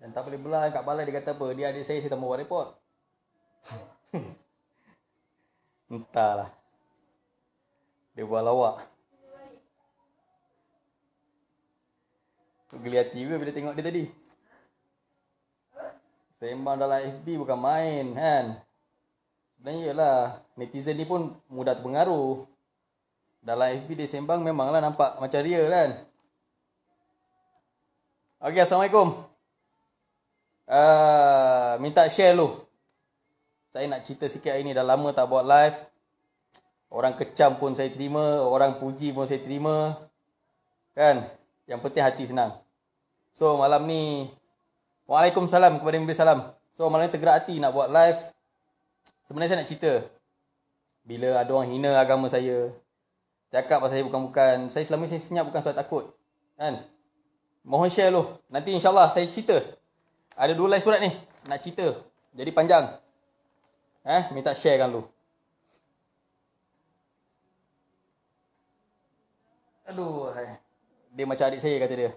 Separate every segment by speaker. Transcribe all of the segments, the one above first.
Speaker 1: Dan tak boleh belah kat balai dia kata apa? Dia adik saya tak mau buat report. Entahlah. Dia buat lawak. Geli hati juga bila tengok dia tadi. Sembang dalam FB bukan main kan. Sebenarnya ialah netizen ni pun mudah terpengaruh. Dalam FB dia sembang memanglah nampak macam real kan. Okey, Assalamualaikum. Minta share lu. Saya nak cerita sikit hari ni. Dah lama tak buat live. Orang kecam pun saya terima. Orang puji pun saya terima. Kan? Yang penting hati senang. So malam ni, Waalaikumsalam kepada yang beri salam. So malam ni tergerak hati nak buat live. Sebenarnya saya nak cerita. Bila ada orang hina agama saya, cakap pasal saya bukan-bukan, saya selama ni saya senyap bukan sebab takut. Kan? Mohon share lu. Nanti insyaAllah saya cerita. Ada 2 live surat ni. Nak cerita. Jadi panjang. Minta sharekan lu. Aduh. Dia macam adik saya kata dia.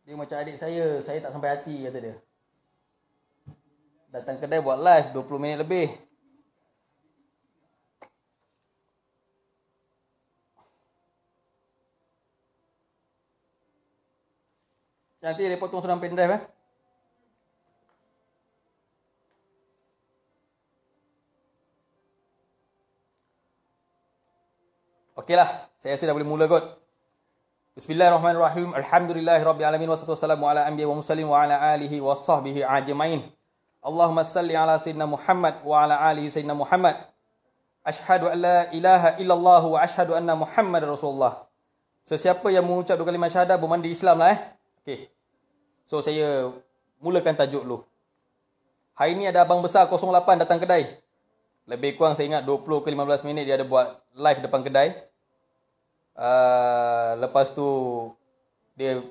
Speaker 1: Dia macam adik saya tak sampai hati kata dia. Datang kedai buat live 20 minit lebih. Nanti dia potong serang pendrive Okeylah, saya rasa dah boleh mula kot. Bismillahirrahmanirrahim. Alhamdulillahirabbil alamin wassalatu wassalamu ala anbiya wa mursalin wa ala alihi wa sahbihi ajmain. Allahumma salli ala sayyidina Muhammad wa ala alihi sayyidina Muhammad. Asyhadu an la ilaha illallah wa asyhadu anna Muhammadar Rasulullah. Sesiapa yang mengucap 2 kalimah syahadah bermandi Islam lah Okey. So saya mulakan tajuk dulu. Hari ni ada abang besar 08 datang kedai. Lebih kurang saya ingat 20 ke 15 minit dia ada buat live depan kedai. Lepas tu dia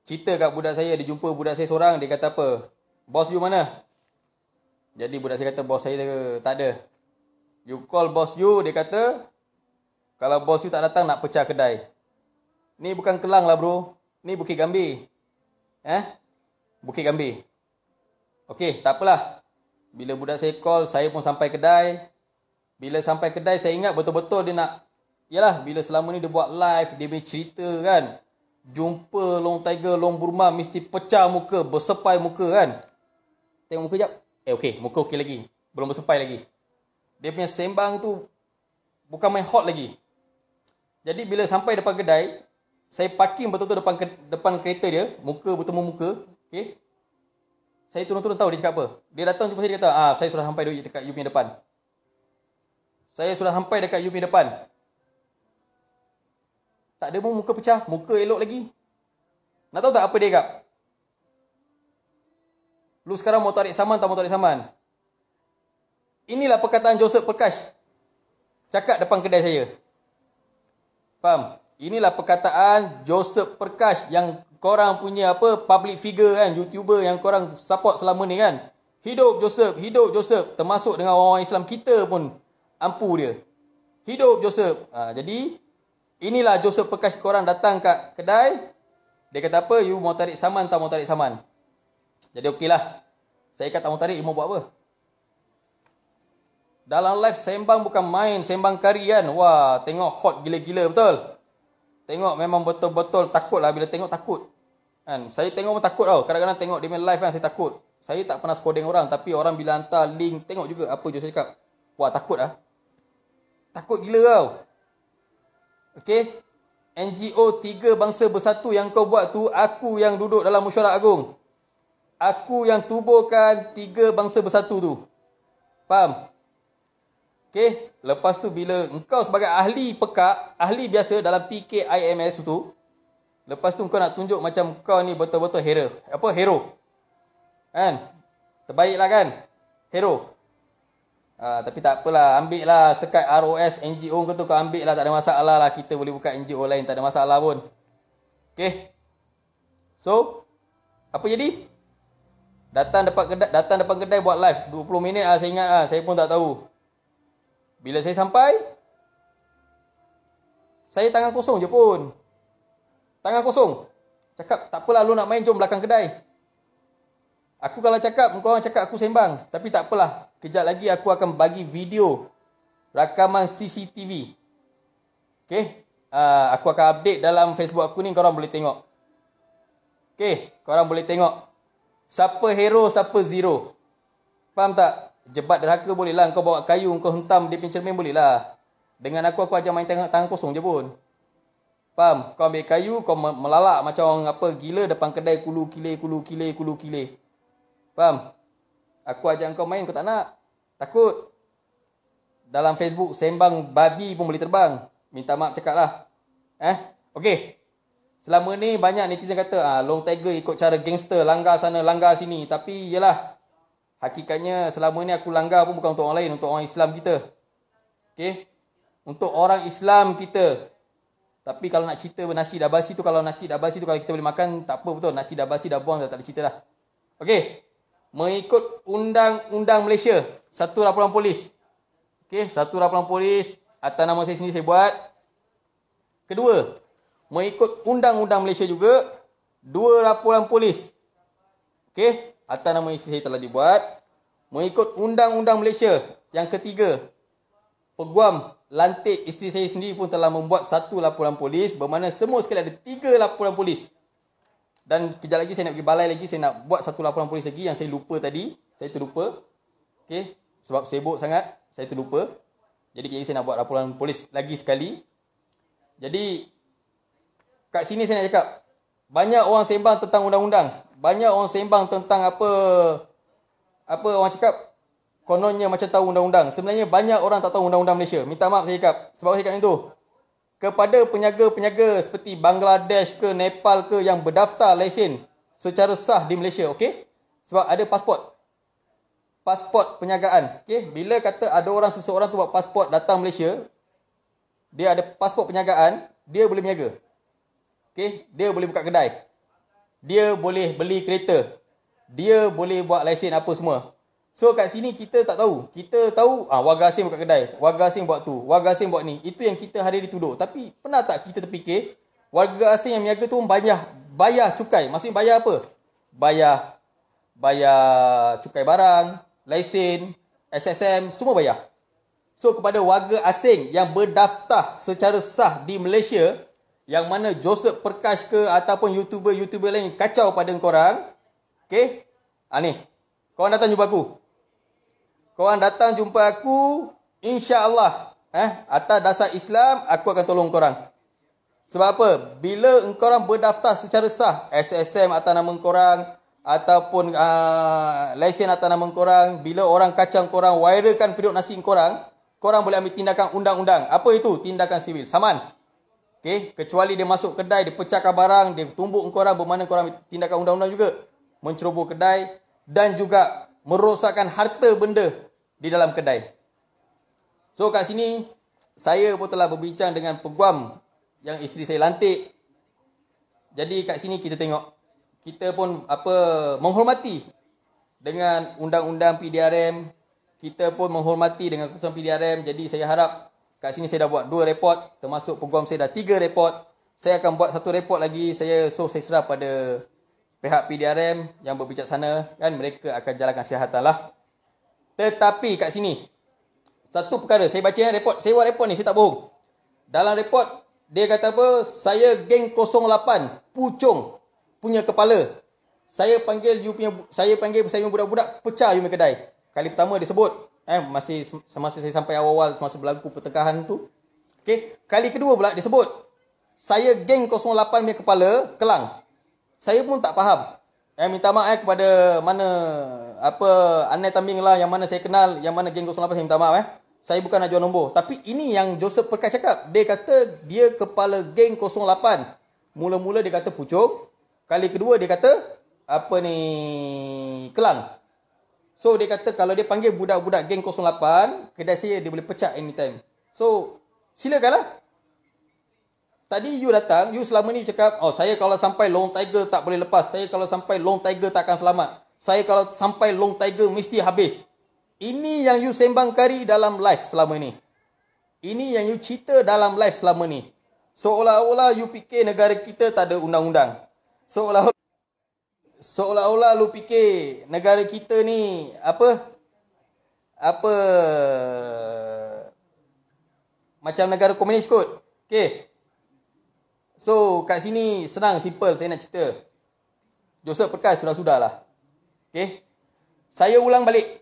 Speaker 1: cerita kat budak saya, dia jumpa budak saya seorang, dia kata apa? Bos you mana? Jadi budak saya kata bos saya tak ada. You call bos you, dia kata kalau bos you tak datang nak pecah kedai. Ni bukan Kelang lah bro. Ni Bukit Gambir. Bukit Gambir. Okey, tak apalah. Bila budak saya call, saya pun sampai kedai. Bila sampai kedai, saya ingat betul-betul dia nak, yalah, bila selama ni dia buat live, dia punya cerita kan. Jumpa long tiger, long Burma, mesti pecah muka, bersepai muka kan. Tengok muka jap. Okey, muka okey lagi. Belum bersepai lagi. Dia punya sembang tu bukan main hot lagi. Jadi bila sampai depan kedai, saya parking betul-betul depan kereta dia, muka bertemu muka, okey. Saya turun-turun tahu dia cakap apa. Dia datang jumpa saya, dia kata, saya sudah sampai dekat you punya depan. Saya sudah sampai dekat you punya depan. Tak ada pun muka pecah, muka elok lagi. Nak tahu tak apa dia cakap? Lu sekarang mau tarik saman tak mau tarik saman? Inilah perkataan Joseph Prakash cakap depan kedai saya. Faham? Inilah perkataan Joseph Prakash yang korang punya public figure kan, YouTuber yang korang support selama ni kan. Hidup Joseph, hidup Joseph. Termasuk dengan orang-orang Islam kita pun ampu dia. Hidup Joseph. Jadi inilah Joseph Prakash, korang datang kat kedai. Dia kata apa? You mau tarik saman tak mau tarik saman? Jadi okeylah. Saya kata tak mau tarik, you mau buat apa? Dalam live sembang bukan main, sembang kari kan. Wah, tengok hot gila-gila betul. Tengok memang betul-betul takut lah bila tengok takut. Kan? Saya tengok pun takut tau. Kadang-kadang tengok dia main live kan, saya takut. Saya tak pernah skodeng orang, tapi orang bila hantar link, tengok juga apa Joseph cakap. Wah, takut lah. Takut gila tau. Okey. NGO 3 Bangsa Bersatu yang kau buat tu, aku yang duduk dalam mesyuarat agung. Aku yang tubuhkan 3 Bangsa Bersatu tu. Faham? Okey. Lepas tu bila engkau sebagai ahli pekak, ahli biasa dalam PKIMS tu, lepas tu kau nak tunjuk macam kau ni betul-betul hero. Hero. Kan? Terbaiklah kan? Hero. Tapi tak apalah, ambil lah setakat ROS, NGO kau tu kau ambil lah, tak ada masalah lah. Kita boleh buka NGO lain, tak ada masalah pun. Okay. So, apa jadi? Datang depan kedai buat live 20 minit saya ingat saya pun tak tahu. Bila saya sampai, saya tangan kosong je pun. Tangan kosong. Cakap, tak apalah lu nak main, jom belakang kedai. Aku kalau cakap, korang cakap aku sembang. Tapi tak apalah. Kejap lagi aku akan bagi video rakaman CCTV. Okay. Aku akan update dalam Facebook aku ni, korang boleh tengok. Okay. Korang boleh tengok. Siapa hero, siapa zero. Faham tak? Jebat derhaka boleh lah. Kau bawa kayu, kau hentam dia punya cermin boleh lah. Dengan aku ajar main tangan kosong je pun. Faham? Kau ambil kayu, kau melalak macam orang apa gila depan kedai kulu kile. Faham? Aku ajar kau main, kau tak nak. Takut. Dalam Facebook, sembang babi pun boleh terbang. Minta maaf cakap lah. Okay. Selama ni banyak netizen kata, Long Tiger ikut cara gangster, langgar sana, langgar sini. Tapi yelah, hakikatnya selama ni aku langgar pun bukan untuk orang lain, untuk orang Islam kita. Okay? Untuk orang Islam kita. Tapi kalau nak cerita nasi dah basi tu, kalau kita boleh makan, tak apa betul. Nasi dah basi, dah buang, tak ada cerita lah. Okay. Mengikut Undang-Undang Malaysia, satu laporan polis. Okay, satu laporan polis atas nama saya sendiri saya buat. Kedua, mengikut Undang-Undang Malaysia juga, 2 laporan polis. Okay, atas nama isteri saya telah dibuat. Mengikut Undang-Undang Malaysia. Yang ketiga, Peguam lantik isteri saya sendiri pun telah membuat 1 laporan polis. Bermakna semua sekali ada 3 laporan polis. Dan kejap lagi saya nak pergi balai lagi. Saya nak buat 1 laporan polis lagi yang saya lupa tadi. Saya terlupa. Okay, sebab sibuk sangat, saya terlupa. Jadi kejap lagi saya nak buat laporan polis lagi sekali. Jadi kat sini saya nak cakap, banyak orang sembang tentang undang-undang. Banyak orang sembang tentang apa orang cakap, kononnya macam tahu undang-undang. Sebenarnya banyak orang tak tahu undang-undang Malaysia. Minta maaf saya cakap. Sebab saya cakap itu. Kepada peniaga-peniaga seperti Bangladesh ke Nepal ke yang berdaftar lesen secara sah di Malaysia. Okay? Sebab ada pasport. Pasport perniagaan. Okay? Bila kata ada seseorang tu buat pasport datang Malaysia, dia ada pasport perniagaan, dia boleh berniaga. Okay? Dia boleh buka kedai. Dia boleh beli kereta. Dia boleh buat lesen apa semua. So kat sini kita tak tahu. Kita tahu warga asing buka kedai, warga asing buat tu, warga asing buat ni. Itu yang kita hari dituduh. Tapi pernah tak kita terfikir warga asing yang berniaga tu pun bayar cukai. Maksudnya bayar apa? Bayar cukai barang, lesen, SSM, semua bayar. So kepada warga asing yang berdaftar secara sah di Malaysia, yang mana Joseph Prakash ke ataupun YouTuber lain kacau pada korang, okay? Ni, korang datang jumpa aku. InsyaAllah, atas dasar Islam, aku akan tolong korang. Sebab apa? Bila korang berdaftar secara sah, SSM atas nama korang, ataupun lesen atas nama korang, bila orang kacang korang, viralkan periuk nasi korang boleh ambil tindakan undang-undang. Apa itu? Tindakan sivil. Saman. Okay? Kecuali dia masuk kedai, dia pecahkan barang, dia tumbuk korang, bermakna korang ambil tindakan undang-undang juga. Menceroboh kedai dan juga merosakkan harta benda di dalam kedai. So kat sini, saya pun telah berbincang dengan peguam yang isteri saya lantik. Jadi kat sini kita tengok, kita pun menghormati dengan undang-undang PDRM. Kita pun menghormati dengan keputusan PDRM. Jadi saya harap, kat sini saya dah buat 2 report, termasuk peguam saya dah 3 report. Saya akan buat 1 report lagi. Saya serah pada pihak PDRM yang berbijaksana, kan, mereka akan jalankan siasatan lah. Tetapi kat sini, satu perkara, saya baca report, saya buat report ni, saya tak bohong. Dalam report, dia kata apa? Saya geng 08, Puchong punya kepala. Saya panggil saya punya budak-budak, pecah you punya kedai. Kali pertama dia sebut, masih semasa saya sampai awal-awal, semasa berlaku pertengkaran tu. Okay. Kali kedua pula dia sebut, saya geng 08 punya kepala, Kelang. Saya pun tak faham. Minta maaf kepada mana Anai Tambing lah, yang mana saya kenal, yang mana geng 08, saya minta maaf. Saya bukan nak jual nombor. Tapi ini yang Joseph Prakash cakap. Dia kata dia kepala geng 08. Mula-mula dia kata Puchong. Kali kedua dia kata Kelang. So dia kata kalau dia panggil budak-budak geng 08, kedai saya dia boleh pecah anytime. So silakanlah. Tadi you datang, you selama ni cakap, saya kalau sampai Long Tiger tak boleh lepas. Saya kalau sampai Long Tiger tak akan selamat. Saya kalau sampai Long Tiger mesti habis. Ini yang you sembang kari dalam live selama ni. Ini yang you cerita dalam live selama ni. Seolah-olah you fikir negara kita tak ada undang-undang. Seolah-olah lu fikir negara kita ni macam negara komunis kot. Okay. So kat sini senang, simple saya nak cerita. Joseph Prakash sudah lah. Okay. Saya ulang balik.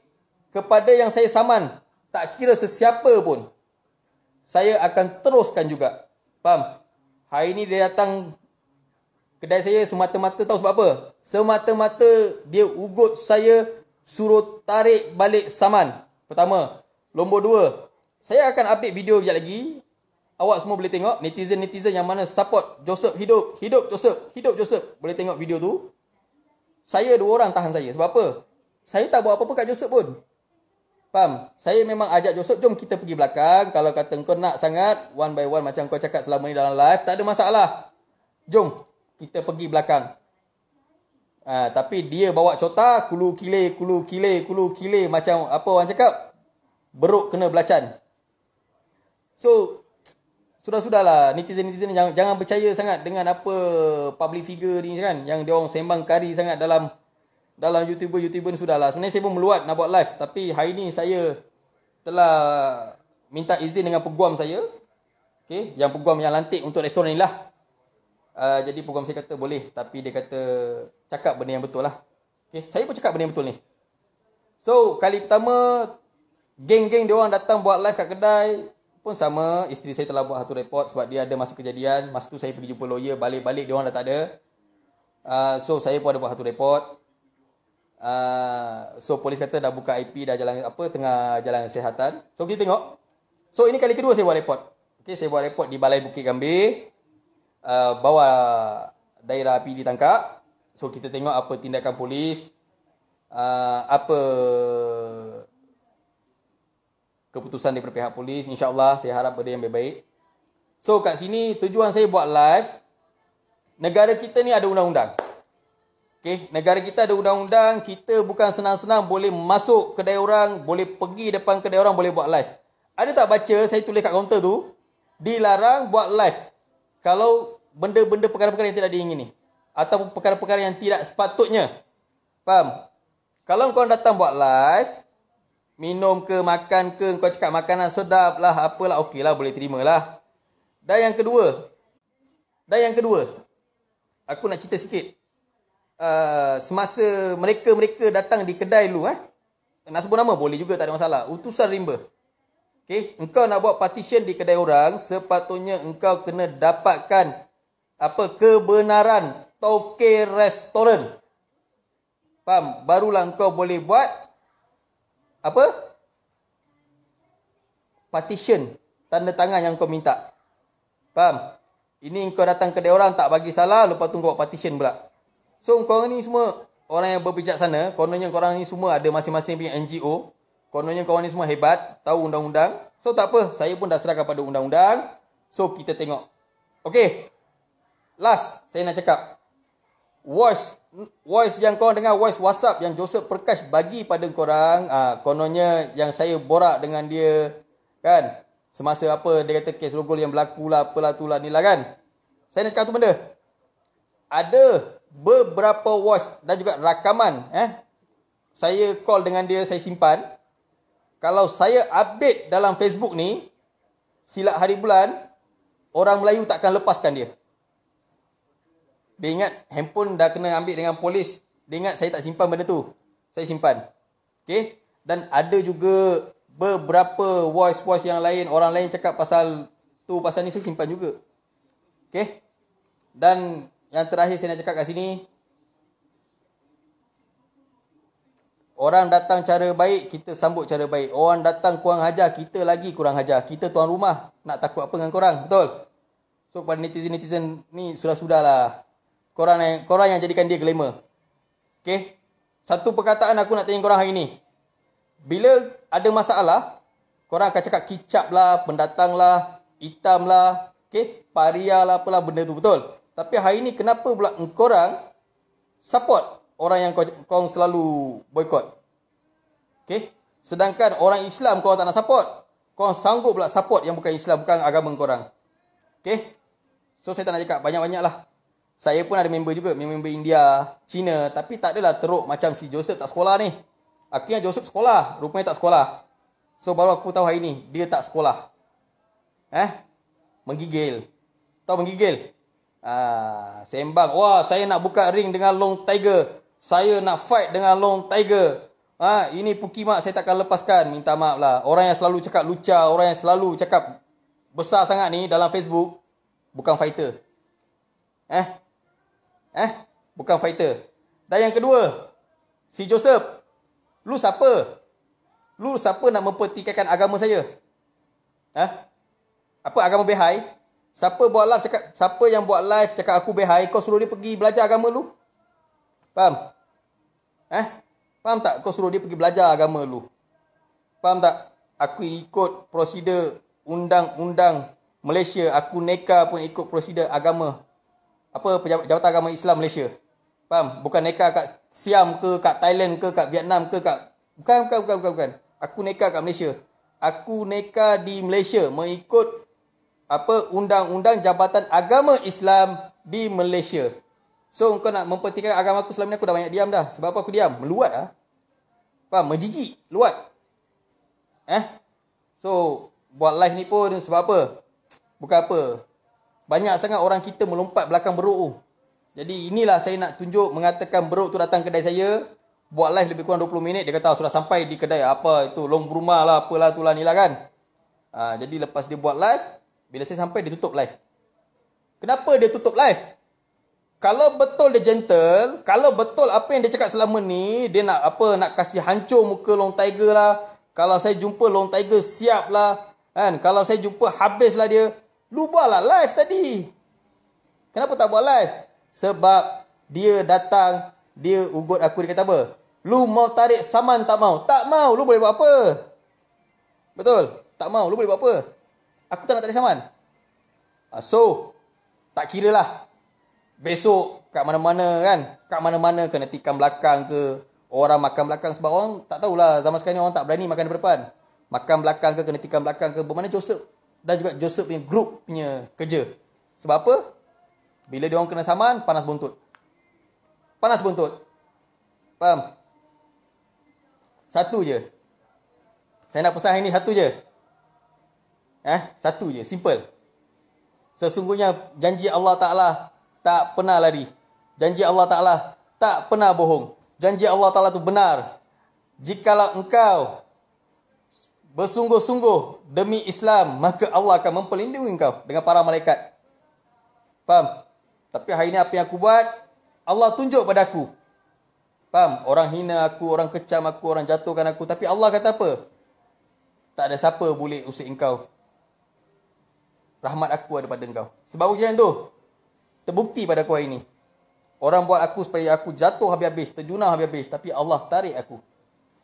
Speaker 1: Kepada yang saya saman, tak kira sesiapa pun, saya akan teruskan juga. Faham? Hari ni dia datang kedai saya semata-mata tahu sebab apa? Semata-mata dia ugut saya suruh tarik balik saman. Pertama. Nombor dua, saya akan update video sekejap lagi. Awak semua boleh tengok. Netizen-netizen yang mana support Joseph hidup. Hidup Joseph. Hidup Joseph. Boleh tengok video tu. Saya 2 orang tahan saya. Sebab apa? Saya tak buat apa-apa kat Joseph pun. Faham? Saya memang ajak Joseph, jom kita pergi belakang. Kalau kata kau nak sangat, one by one macam kau cakap selama ni dalam live, tak ada masalah. Jom, kita pergi belakang. Tapi dia bawa cota, kulu kile. Macam apa orang cakap? Beruk kena belacan. So, sudahlah netizen-netizen jangan percaya sangat dengan apa public figure ni kan. Yang dia orang sembang kari sangat dalam YouTuber ni sudahlah. Sebenarnya saya pun meluat nak buat live. Tapi hari ni saya telah minta izin dengan peguam saya. Okay, yang peguam yang lantik untuk restoran ni lah. Jadi peguam saya kata boleh. Tapi dia kata cakap benda yang betul lah. Okay, saya pun cakap benda yang betul ni. So kali pertama geng-geng dia orang datang buat live kat kedai. Pun sama, isteri saya telah buat satu report sebab dia ada masa kejadian. Masa tu saya pergi jumpa lawyer, balik-balik dia orang dah tak ada. So saya pun ada buat satu report. So polis kata dah buka IP, dah jalan tengah jalan kesihatan. So kita tengok. So ini kali kedua saya buat report. Okay, saya buat report di Balai Bukit Gambir. Bawah daerah api ditangkap. So kita tengok apa tindakan polis. Apa keputusan daripada pihak polis. InsyaAllah saya harap benda yang baik-baik. So kat sini tujuan saya buat live. Negara kita ni ada undang-undang. Okay, negara kita ada undang-undang. Kita bukan senang-senang boleh masuk kedai orang, boleh pergi depan kedai orang, boleh buat live. Ada tak baca saya tulis kat kaunter tu, dilarang buat live kalau benda-benda perkara-perkara yang tidak diingini ataupun perkara-perkara yang tidak sepatutnya. Faham? Kalau kau datang buat live, minum ke, makan ke, kau cakap makanan sedap lah, apalah, okey lah, boleh terima lah. Dan yang kedua, aku nak cerita sikit. Semasa mereka datang di kedai dulu, nak sebut nama boleh juga, tak ada masalah. Utusan rimba. Okay, engkau nak buat partition di kedai orang, sepatutnya engkau kena dapatkan kebenaran toke restoran. Faham? Barulah engkau boleh buat partition, tanda tangan yang kau minta. Faham? Ini engkau datang kedai orang tak bagi salah, lepas tu kau buat partition pula. So korang ni semua orang yang berbijaksana. Kononnya korang ni semua ada masing-masing punya NGO. Kononnya korang ni semua hebat, tahu undang-undang. So tak apa, saya pun dah serahkan pada undang-undang. So kita tengok. Okay, last saya nak cakap, Voice yang korang dengar, voice WhatsApp yang Joseph Prakash bagi pada korang, kononnya yang saya borak dengan dia kan, semasa dia kata kes rogol yang berlaku lah, apalah tu lah ni lah kan. Saya nak cakap tu benda. Ada beberapa voice dan juga rakaman saya call dengan dia, saya simpan. Kalau saya update dalam Facebook ni silap hari bulan, orang Melayu takkan lepaskan dia. Dia ingat handphone dah kena ambil dengan polis. Dia ingat saya tak simpan benda tu. Saya simpan. Okay. Dan ada juga beberapa voice yang lain, orang lain cakap pasal tu, pasal ni, saya simpan juga. Okay. Dan yang terakhir saya nak cakap kat sini, orang datang cara baik, kita sambut cara baik. Orang datang kurang hajar, kita lagi kurang hajar. Kita tuan rumah, nak takut apa dengan korang? Betul? So pada netizen ni sudah-sudahlah. Korang yang jadikan dia glamour. Okay? Satu perkataan aku nak tanya korang hari ni. Bila ada masalah, korang akan cakap kicap lah, pendatang lah, hitam lah, okay? Paria lah, apalah benda tu, betul? Tapi hari ni kenapa pula korang support orang yang kau selalu boykot. Okay? Sedangkan orang Islam kau tak nak support. Kau sanggup pula support yang bukan Islam, bukan agama korang. Okay? So saya tak nak cakap banyak-banyak lah. Saya pun ada member juga, member India, Cina. Tapi tak adalah teruk macam si Joseph tak sekolah ni. Aku yang Joseph sekolah, rupanya tak sekolah. So baru aku tahu hari ni, dia tak sekolah. Menggigil. Tahu menggigil? Sembang. Wah, saya nak buka ring dengan Long Tiger. Saya nak fight dengan Long Tiger. Ini Pukimak saya takkan lepaskan. Minta maaf lah. Orang yang selalu cakap lucah, orang yang selalu cakap besar sangat ni dalam Facebook, bukan fighter. Bukan fighter. Dan yang kedua, si Joseph, lu siapa? Lu siapa nak mempertikaikan agama saya? Apa agama behai? Siapa buat live cakap, siapa yang buat live cakap aku behai, kau suruh dia pergi belajar agama lu? Faham? Faham tak? Kau suruh dia pergi belajar agama lu. Faham tak? Aku ikut prosedur undang-undang Malaysia. Aku neka pun ikut prosedur agama. Apa, Jabatan Agama Islam Malaysia. Faham? Bukan neka kat Siam ke, kat Thailand ke, kat Vietnam ke, kat... Bukan. Aku neka kat Malaysia. Aku neka di Malaysia mengikut undang-undang Jabatan Agama Islam di Malaysia. So kau nak mempertikaikan agama aku selama ni, aku dah banyak diam dah. Sebab apa aku diam? Meluat lah. Faham? Menjijik. Luat. So buat live ni pun sebab apa? Bukan apa. Banyak sangat orang kita melompat belakang beruk. Jadi inilah saya nak tunjuk, mengatakan beruk tu datang kedai saya, buat live lebih kurang 20 minit. Dia kata sudah sampai di kedai. Apa itu, long berumah lah, apalah tu lah ni lah kan. Jadi lepas dia buat live, bila saya sampai dia tutup live. Kenapa dia tutup live? Kalau betul dia gentle, kalau betul apa yang dia cakap selama ni, dia nak nak kasih hancur muka Long Tiger lah. Kalau saya jumpa Long Tiger, siap lah. Kan? Kalau saya jumpa, habislah dia. Lu buatlah live tadi. Kenapa tak buat live? Sebab dia datang, dia ugut aku, dia kata apa? Lu mau tarik saman tak mau? Tak mau, lu boleh buat apa? Betul? Tak mau, lu boleh buat apa? Aku tak nak tarik saman. So, tak kira lah. Besok kat mana-mana kan, kat mana-mana kena tikam belakang ke, orang makan belakang. Sebab orang tak tahulah, zaman sekarang ni orang tak berani makan di depan. Makan belakang ke, kena tikam belakang ke. Bermana Joseph dan juga Joseph punya group punya kerja. Sebab apa? Bila dia orang kena saman, panas buntut. Panas buntut. Faham? Satu je. Saya nak pesan hari ni satu je. Satu je, simple. Sesungguhnya janji Allah Ta'ala tak pernah lari. Janji Allah Ta'ala tak pernah bohong. Janji Allah Ta'ala tu benar. Jikalau engkau bersungguh-sungguh demi Islam, maka Allah akan memperlindungi engkau dengan para malaikat. Faham? Tapi hari ni apa yang aku buat, Allah tunjuk pada aku. Faham? Orang hina aku, orang kecam aku, orang jatuhkan aku. Tapi Allah kata apa? Tak ada siapa boleh usik engkau. Rahmat aku ada pada engkau. Sebab macam tu, terbukti pada aku hari ni. Orang buat aku supaya aku jatuh habis-habis, terjunah habis-habis. Tapi Allah tarik aku.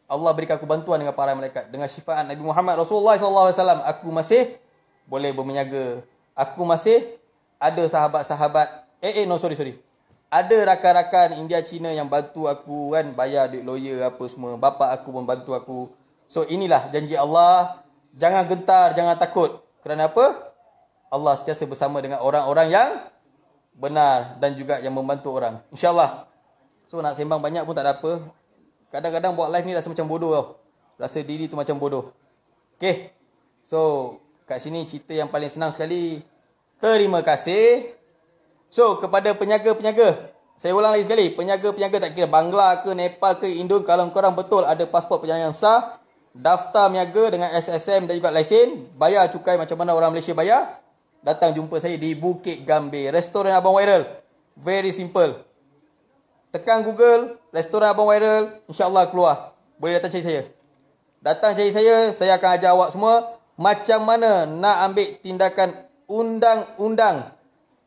Speaker 1: Allah berikan aku bantuan dengan para malaikat. Dengan syifaat Nabi Muhammad Rasulullah SAW, aku masih boleh bermenyaga. Aku masih ada sahabat-sahabat. Sorry. Ada rakan-rakan India, Cina yang bantu aku kan, bayar duit lawyer apa semua. Bapa aku pun bantu aku. So inilah janji Allah. Jangan gentar, jangan takut. Kerana apa? Allah sentiasa bersama dengan orang-orang yang benar dan juga yang membantu orang. InsyaAllah. So nak sembang banyak pun tak ada apa. Kadang-kadang buat live ni rasa macam bodoh tau. Rasa diri tu macam bodoh. Okay. So kat sini cerita yang paling senang sekali. Terima kasih. So kepada penyaga-penyaga, saya ulang lagi sekali. Penyaga-penyaga tak kira Bangla ke, Nepal ke, Indon. Kalau korang betul ada pasport perjalanan yang sah, daftar niaga dengan SSM dan juga lesen, bayar cukai macam mana orang Malaysia bayar, datang jumpa saya di Bukit Gambir, restoran Abang Viral. Very simple. Tekan Google, restoran Abang Viral, insyaAllah keluar. Boleh datang cari saya. Datang cari saya akan ajar awak semua macam mana nak ambil tindakan undang-undang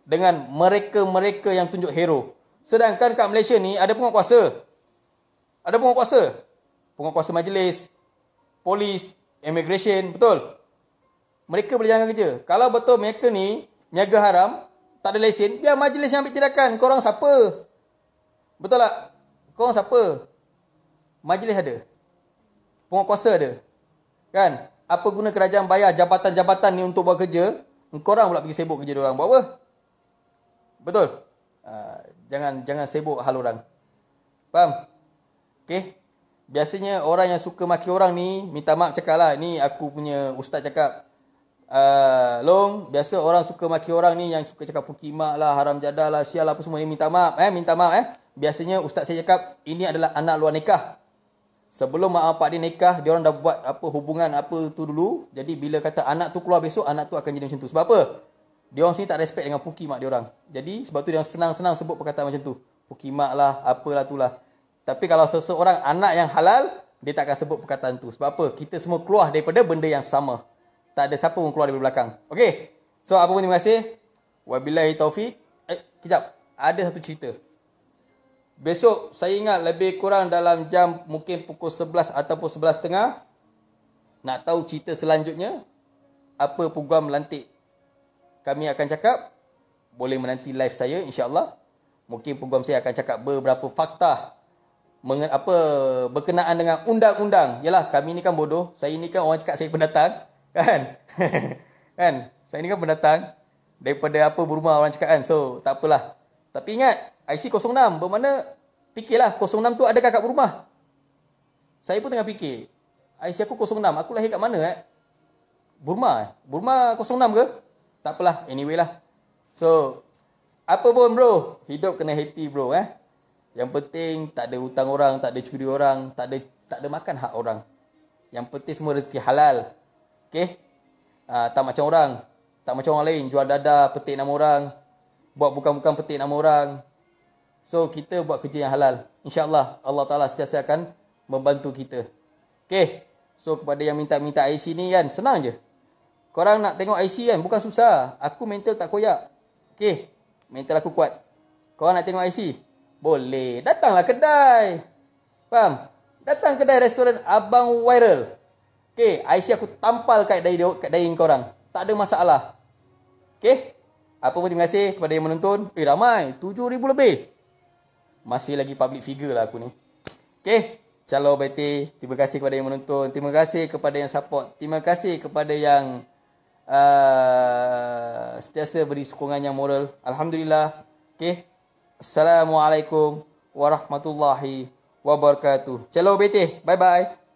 Speaker 1: dengan mereka-mereka yang tunjuk hero. Sedangkan kat Malaysia ni ada penguatkuasa. Ada penguatkuasa. Penguatkuasa majlis, polis, immigration, betul? Mereka boleh jalankan kerja. Kalau betul mereka ni niaga haram, tak ada lesen, biar majlis yang ambil tindakan. Korang siapa? Betul tak? Korang siapa? Majlis ada. Penguatkuasa ada. Kan? Apa guna kerajaan bayar jabatan-jabatan ni untuk buat kerja? Korang pula pergi sibuk kerja diorang. Buat apa? Betul? Jangan sibuk hal orang. Faham? Okay? Biasanya orang yang suka maki orang ni, minta maaf cakap lah. Ni aku punya ustaz cakap. Long, biasa orang suka maki orang ni yang suka cakap pukimak lah, haram jadah lah, sial lah, apa semua ni. Minta maaf. Biasanya ustaz saya cakap, ini adalah anak luar nikah. Sebelum mak bapak dia nikah, dia orang dah buat apa hubungan apa tu dulu. Jadi bila kata anak tu keluar besok, anak tu akan jadi macam tu. Sebab apa? Dia orang sini tak respect dengan puki mak dia orang. Jadi sebab tu dia orang senang-senang sebut perkataan macam tu. Puki mak lah, apalah tu lah. Tapi kalau seseorang anak yang halal, dia tak akan sebut perkataan tu. Sebab apa? Kita semua keluar daripada benda yang sama. Tak ada siapa pun keluar daripada belakang. Okey. So apa pun terima kasih. Wabillahi taufik. Kejap. Ada satu cerita. Besok saya ingat lebih kurang dalam jam mungkin pukul 11 ataupun 11.30. Nak tahu cerita selanjutnya, apa program lantik kami akan cakap, boleh menanti live saya insya-Allah. Mungkin program saya akan cakap beberapa fakta berkenaan dengan undang-undang. Yalah, kami ni kan bodoh. Saya ni kan orang cakap saya pendatang, kan? Kan? Saya ni kan pendatang daripada apa berumah orang cakap kan. So, tak apalah. Tapi ingat, IC 06 bermakna fikirlah 06 tu adakah kat berumah? Saya pun tengah fikir. IC aku 06, aku lahir kat mana Burma. Burma 06 ke? Tak apalah, anyway lah. So, apa pun bro, hidup kena happy bro Yang penting tak ada hutang orang, tak ada curi orang, tak ada makan hak orang. Yang penting semua rezeki halal. Okey? Tak macam orang. Tak macam orang lain, jual dadah, petik nama orang. Buat bukan-bukan petik nama orang. So, kita buat kerja yang halal. InsyaAllah, Allah Ta'ala sentiasa akan membantu kita. Okey? So, kepada yang minta-minta IC ni kan, senang je. Korang nak tengok IC kan, bukan susah. Aku mental tak koyak. Okey? Mental aku kuat. Korang nak tengok IC? Boleh. Datanglah kedai. Faham? Datang kedai restoran Abang Viral. Okey, IC aku tampal kat dahi korang. Tak ada masalah. Okey? Apa pun terima kasih kepada yang menonton. Ramai. 7,000 lebih. Masih lagi public figure lah aku ni. Okey? Calo bete. Terima kasih kepada yang menonton. Terima kasih kepada yang support. Terima kasih kepada yang sentiasa beri sokongan yang moral. Alhamdulillah. Okey? Assalamualaikum warahmatullahi wabarakatuh. Calo bete. Bye-bye.